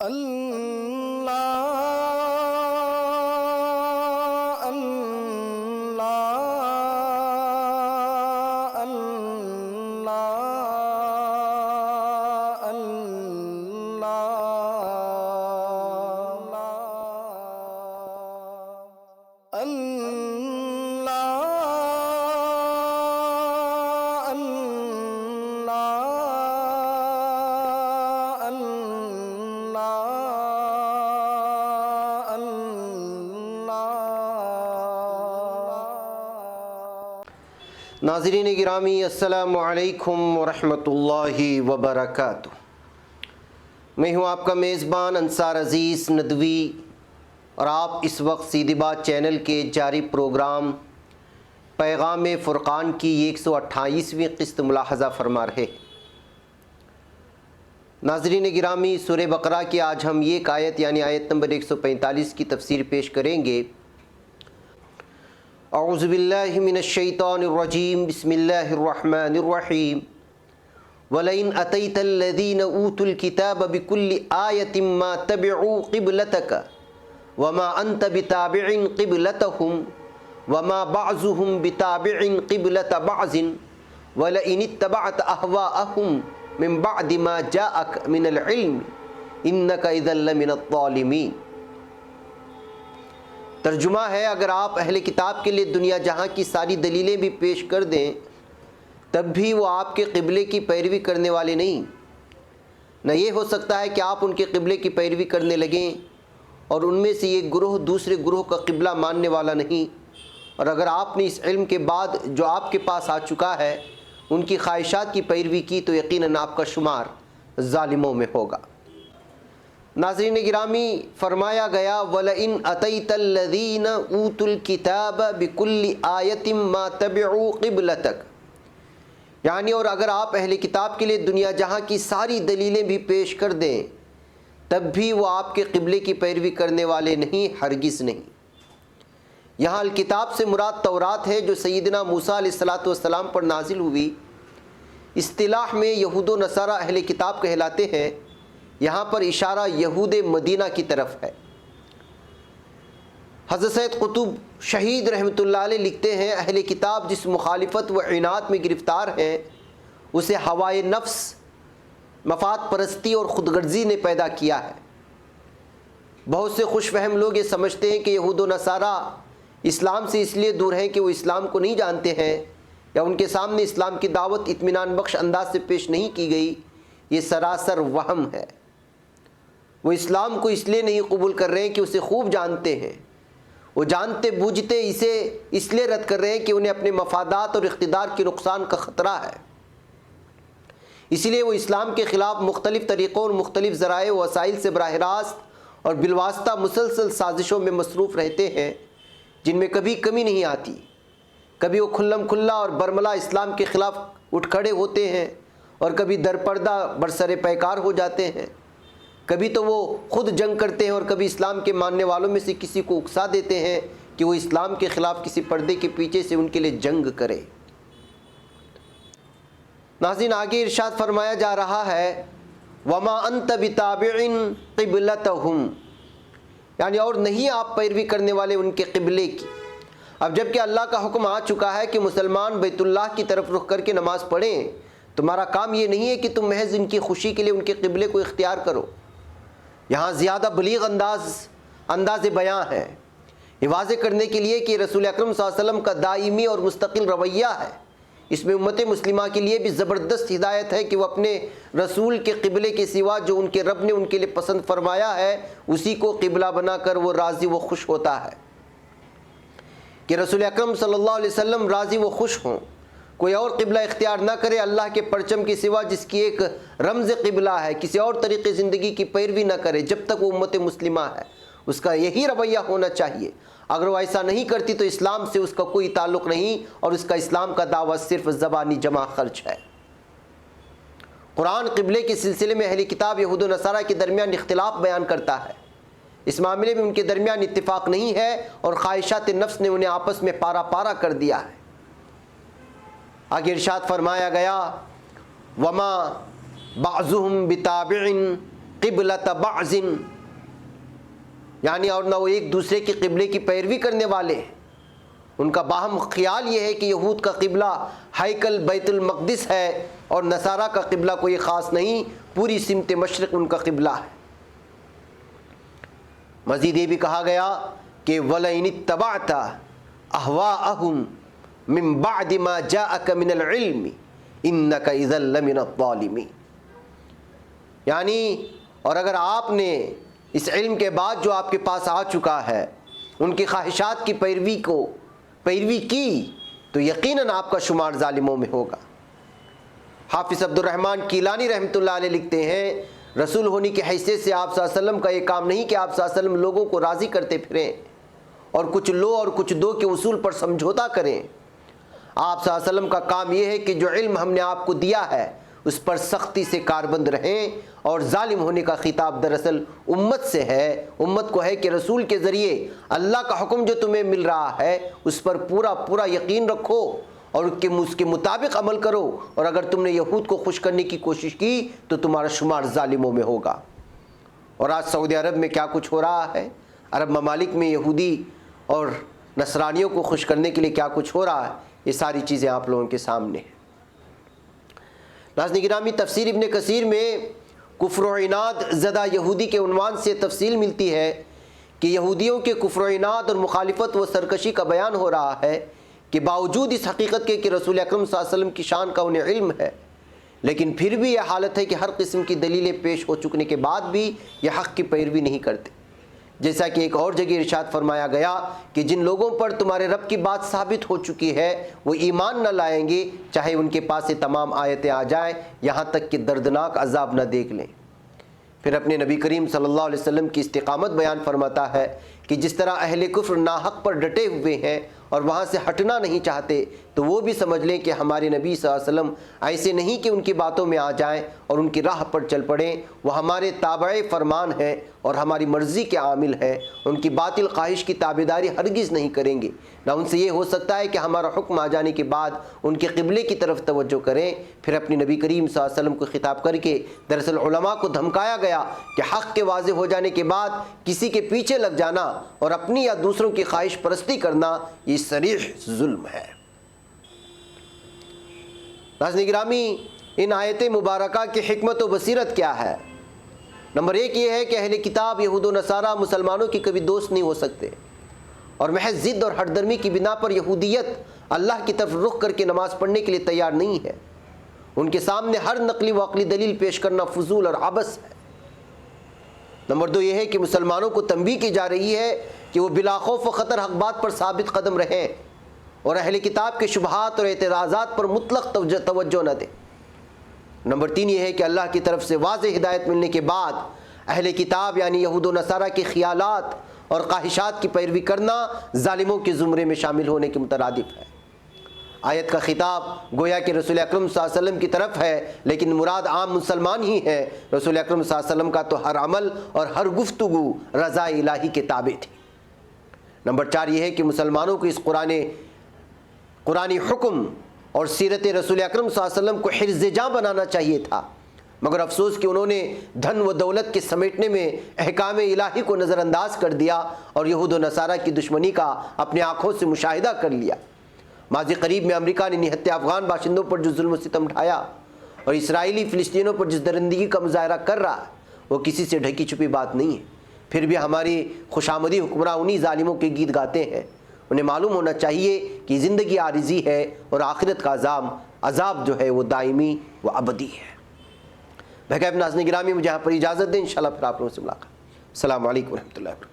اللہ اللہ اللہ اللہ ناظرین گرامی، السلام علیکم ورحمۃ اللہ وبرکاتہ۔ میں ہوں آپ کا میزبان انصار عزیز ندوی، اور آپ اس وقت سیدھی بات چینل کے جاری پروگرام پیغام فرقان کی 128ویں قسط ملاحظہ فرما رہے۔ ناظرین گرامی، سورہ بقرہ کی آج ہم ایک آیت یعنی آیت نمبر 145 کی تفسیر پیش کریں گے۔ اعوذ باللہ من الشیطان الرجیم، بسم اللہ الرحمن الرحیم۔ وَلَئِنْ أَتَيْتَ الَّذِينَ أُوتُوا الْكِتَابَ بِكُلِّ آيَةٍ مَا تَبِعُوا قِبْلَتَكَ وَمَا أَنْتَ بِتَابِعٍ قِبْلَتَهُمْ وَمَا بَعْضُهُمْ بِتَابِعٍ قِبْلَةَ بَعْضٍ وَلَئِنِ اتَّبَعْتَ أَهْوَاءَهُمْ مِنْ بَعْدِ مَا جَاءَكَ مِنَ الْعِلْمِ إِنَّكَ إِذًا لَمِنَ الظَّالِمِينَ۔ ترجمہ ہے، اگر آپ اہل کتاب کے لیے دنیا جہاں کی ساری دلیلیں بھی پیش کر دیں تب بھی وہ آپ کے قبلے کی پیروی کرنے والے نہیں۔ نہ یہ ہو سکتا ہے کہ آپ ان کے قبلے کی پیروی کرنے لگیں اور ان میں سے ایک گروہ دوسرے گروہ کا قبلہ ماننے والا نہیں، اور اگر آپ نے اس علم کے بعد جو آپ کے پاس آ چکا ہے ان کی خواہشات کی پیروی کی تو یقیناً آپ کا شمار ظالموں میں ہوگا۔ ناظرین گرامی، فرمایا گیا وَلَئِنْ أَتَيْتَ الَّذِينَ أُوتُوا الْكِتَابَ بِكُلِّ آيَةٍ مَا تَبِعُوا قِبْلَتَكَ، یعنی اور اگر آپ اہل کتاب کے لیے دنیا جہاں کی ساری دلیلیں بھی پیش کر دیں تب بھی وہ آپ کے قبلے کی پیروی کرنے والے نہیں، ہرگز نہیں۔ یہاں الکتاب سے مراد تورات ہے جو سیدنا موسیٰ علیہ السلام پر نازل ہوئی۔ اصطلاح میں یہود و نصارہ اہل کتاب کہلاتے ہیں۔ یہاں پر اشارہ یہود مدینہ کی طرف ہے۔ حضرت سید قطب شہید رحمۃ اللہ علیہ لکھتے ہیں، اہل کتاب جس مخالفت و عناد میں گرفتار ہیں اسے ہوائے نفس، مفاد پرستی اور خود غرضی نے پیدا کیا ہے۔ بہت سے خوش فہم لوگ یہ سمجھتے ہیں کہ یہود و نصارہ اسلام سے اس لیے دور ہیں کہ وہ اسلام کو نہیں جانتے ہیں یا ان کے سامنے اسلام کی دعوت اطمینان بخش انداز سے پیش نہیں کی گئی۔ یہ سراسر وہم ہے۔ وہ اسلام کو اس لیے نہیں قبول کر رہے ہیں کہ اسے خوب جانتے ہیں، وہ جانتے بوجھتے اسے اس لیے رد کر رہے ہیں کہ انہیں اپنے مفادات اور اقتدار کے نقصان کا خطرہ ہے۔ اسی لیے وہ اسلام کے خلاف مختلف طریقوں اور مختلف ذرائع و وسائل سے براہ راست اور بالواسطہ مسلسل سازشوں میں مصروف رہتے ہیں جن میں کبھی کمی نہیں آتی۔ کبھی وہ کھلم کھلا اور برملا اسلام کے خلاف اٹھ کھڑے ہوتے ہیں اور کبھی درپردہ برسر پیکار ہو جاتے ہیں۔ کبھی تو وہ خود جنگ کرتے ہیں اور کبھی اسلام کے ماننے والوں میں سے کسی کو اکسا دیتے ہیں کہ وہ اسلام کے خلاف کسی پردے کے پیچھے سے ان کے لیے جنگ کرے۔ ناظرین، آگے ارشاد فرمایا جا رہا ہے وَمَا أَنْتَ بِتَابِعٍ قِبْلَتَهُمْ، یعنی اور نہیں آپ پیروی کرنے والے ان کے قبلے کی۔ اب جب کہ اللہ کا حکم آ چکا ہے کہ مسلمان بیت اللہ کی طرف رخ کر کے نماز پڑھیں، تمہارا کام یہ نہیں ہے کہ تم محض ان کی خوشی کے لیے ان کے قبلے کو اختیار کرو۔ یہاں زیادہ بلیغ انداز بیان ہے، یہ واضح کرنے کے لیے کہ رسول اکرم صلی اللہ علیہ وسلم کا دائمی اور مستقل رویہ ہے۔ اس میں امت مسلمہ کے لیے بھی زبردست ہدایت ہے کہ وہ اپنے رسول کے قبلے کے سوا جو ان کے رب نے ان کے لیے پسند فرمایا ہے اسی کو قبلہ بنا کر وہ راضی و خوش ہوتا ہے، کہ رسول اکرم صلی اللہ علیہ وسلم راضی و خوش ہوں، کوئی اور قبلہ اختیار نہ کرے اللہ کے پرچم کے سوا جس کی ایک رمز قبلہ ہے، کسی اور طریقے زندگی کی پیروی نہ کرے جب تک وہ امت مسلمہ ہے۔ اس کا یہی رویہ ہونا چاہیے۔ اگر وہ ایسا نہیں کرتی تو اسلام سے اس کا کوئی تعلق نہیں اور اس کا اسلام کا دعویٰ صرف زبانی جمع خرچ ہے۔ قرآن قبلے کے سلسلے میں اہل کتاب یہود و نصارہ کے درمیان اختلاف بیان کرتا ہے۔ اس معاملے میں ان کے درمیان اتفاق نہیں ہے اور خواہشات نفس نے انہیں آپس میں پارا پارا کر دیا ہے۔ آگے ارشاد فرمایا گیا وَمَا بَعْضُهُمْ بِتَابِعٍ قبلۃ بعض، یعنی اور نہ وہ ایک دوسرے کی قبلے کی پیروی کرنے والے ہیں۔ ان کا باہم خیال یہ ہے کہ یہود کا قبلہ ہیکل بیت المقدس ہے اور نصارہ کا قبلہ کوئی خاص نہیں، پوری سمت مشرق ان کا قبلہ ہے۔ مزید یہ بھی کہا گیا کہ وَلَئِنِ اتَّبَعْتَ أَهْوَاءَهُمْ مِن بَعْدِ مَا جَاءَكَ مِنَ الْعِلْمِ إِنَّكَ إِذًا لَمِنَ الظَّالِمِينَ، یعنی اور اگر آپ نے اس علم کے بعد جو آپ کے پاس آ چکا ہے ان کی خواہشات کی پیروی کی تو یقیناً آپ کا شمار ظالموں میں ہوگا۔ حافظ عبد الرحمن کیلانی رحمۃ اللہ علیہ لکھتے ہیں رسول ہونے کی حیثیت سے آپ صلی اللہ علیہ وسلم کا یہ کام نہیں کہ آپ صلی اللہ علیہ وسلم لوگوں کو راضی کرتے پھریں اور کچھ لو اور کچھ دو کے اصول پر سمجھوتا کریں۔ آپ صلی اللہ علیہ وسلم کا کام یہ ہے کہ جو علم ہم نے آپ کو دیا ہے اس پر سختی سے کاربند رہیں، اور ظالم ہونے کا خطاب دراصل امت سے ہے، امت کو ہے کہ رسول کے ذریعے اللہ کا حکم جو تمہیں مل رہا ہے اس پر پورا یقین رکھو اور اس کے مطابق عمل کرو، اور اگر تم نے یہود کو خوش کرنے کی کوشش کی تو تمہارا شمار ظالموں میں ہوگا۔ اور آج سعودی عرب میں کیا کچھ ہو رہا ہے، عرب ممالک میں یہودی اور نصرانیوں کو خوش کرنے کے لیے کیا کچھ ہو رہا ہے، یہ ساری چیزیں آپ لوگوں کے سامنے ہیں۔ ناظرین گرامی، تفسیر ابن کثیر میں کفر و عناد زدہ یہودی کے عنوان سے تفصیل ملتی ہے کہ یہودیوں کے کفر و عناد اور مخالفت و سرکشی کا بیان ہو رہا ہے کہ باوجود اس حقیقت کے کہ رسول اکرم صلی اللہ علیہ وسلم کی شان کا انہیں علم ہے، لیکن پھر بھی یہ حالت ہے کہ ہر قسم کی دلیلیں پیش ہو چکنے کے بعد بھی یہ حق کی پیروی نہیں کرتے۔ جیسا کہ ایک اور جگہ ارشاد فرمایا گیا کہ جن لوگوں پر تمہارے رب کی بات ثابت ہو چکی ہے وہ ایمان نہ لائیں گے چاہے ان کے پاس یہ تمام آیتیں آ جائیں، یہاں تک کہ دردناک عذاب نہ دیکھ لیں۔ پھر اپنے نبی کریم صلی اللہ علیہ وسلم کی استقامت بیان فرماتا ہے کہ جس طرح اہل کفر ناحق پر ڈٹے ہوئے ہیں اور وہاں سے ہٹنا نہیں چاہتے، تو وہ بھی سمجھ لیں کہ ہمارے نبی صلی اللہ علیہ وسلم ایسے نہیں کہ ان کی باتوں میں آ جائیں اور ان کی راہ پر چل پڑیں، وہ ہمارے تابع فرمان ہیں اور ہماری مرضی کے عامل ہیں، ان کی باطل خواہش کی تابعداری ہرگز نہیں کریں گے، نہ ان سے یہ ہو سکتا ہے کہ ہمارا حکم آ جانے کے بعد ان کے قبلے کی طرف توجہ کریں۔ پھر اپنے نبی کریم صلی اللہ علیہ وسلم کو خطاب کر کے دراصل علماء کو دھمکایا گیا کہ حق کے واضح ہو جانے کے بعد کسی کے پیچھے لگ جانا اور اپنی یا دوسروں کی خواہش پرستی کرنا یہ صریح ظلم ہے۔ ناظرین گرامی، ان آیت مبارکہ کی حکمت و بصیرت کیا ہے؟ نمبر ایک یہ ہے کہ اہل کتاب یہود و نصارہ مسلمانوں کی کبھی دوست نہیں ہو سکتے، اور محض ضد اور ہٹ درمی کی بنا پر یہودیت اللہ کی طرف رخ کر کے نماز پڑھنے کے لیے تیار نہیں ہے۔ ان کے سامنے ہر نقلی و عقلی دلیل پیش کرنا فضول اور عبث ہے۔ نمبر دو یہ ہے کہ مسلمانوں کو تنبیہ کی جا رہی ہے کہ وہ بلا خوف و خطر حق بات پر ثابت قدم رہیں اور اہل کتاب کے شبہات اور اعتراضات پر مطلق توجہ نہ دیں۔ نمبر تین یہ ہے کہ اللہ کی طرف سے واضح ہدایت ملنے کے بعد اہل کتاب یعنی یہود و نصارہ کے خیالات اور خواہشات کی پیروی کرنا ظالموں کے زمرے میں شامل ہونے کے مترادف ہے۔ آیت کا خطاب گویا کہ رسول اکرم صلی اللہ علیہ وسلم کی طرف ہے، لیکن مراد عام مسلمان ہی ہے۔ رسول اکرم صلی اللہ علیہ وسلم کا تو ہر عمل اور ہر گفتگو رضا الہی کے تابع تھی۔ نمبر چار یہ ہے کہ مسلمانوں کو اس قرآنی حکم اور سیرت رسول اکرم صلی اللہ علیہ وسلم کو حرز جاں بنانا چاہیے تھا، مگر افسوس کہ انہوں نے دھن و دولت کے سمیٹنے میں احکام الہی کو نظر انداز کر دیا اور یہود و نصارہ کی دشمنی کا اپنے آنکھوں سے مشاہدہ کر لیا۔ ماضی قریب میں امریکہ نے نہتے افغان باشندوں پر جو ظلم و ستم ڈھایا اور اسرائیلی فلسطینیوں پر جس درندگی کا مظاہرہ کر رہا ہے وہ کسی سے ڈھکی چھپی بات نہیں ہے۔ پھر بھی ہماری خوشامدی حکمراں انہی ظالموں کے گیت گاتے ہیں۔ انہیں معلوم ہونا چاہیے کہ زندگی عارضی ہے اور آخرت کا عذاب جو ہے وہ دائمی و ابدی ہے۔ بھائی ناظرین گرامی، مجھے یہاں پر اجازت دیں، انشاءاللہ پھر آپ لوگوں سے ملاقات۔ السلام علیکم ورحمۃ اللہ وبرکاتہ۔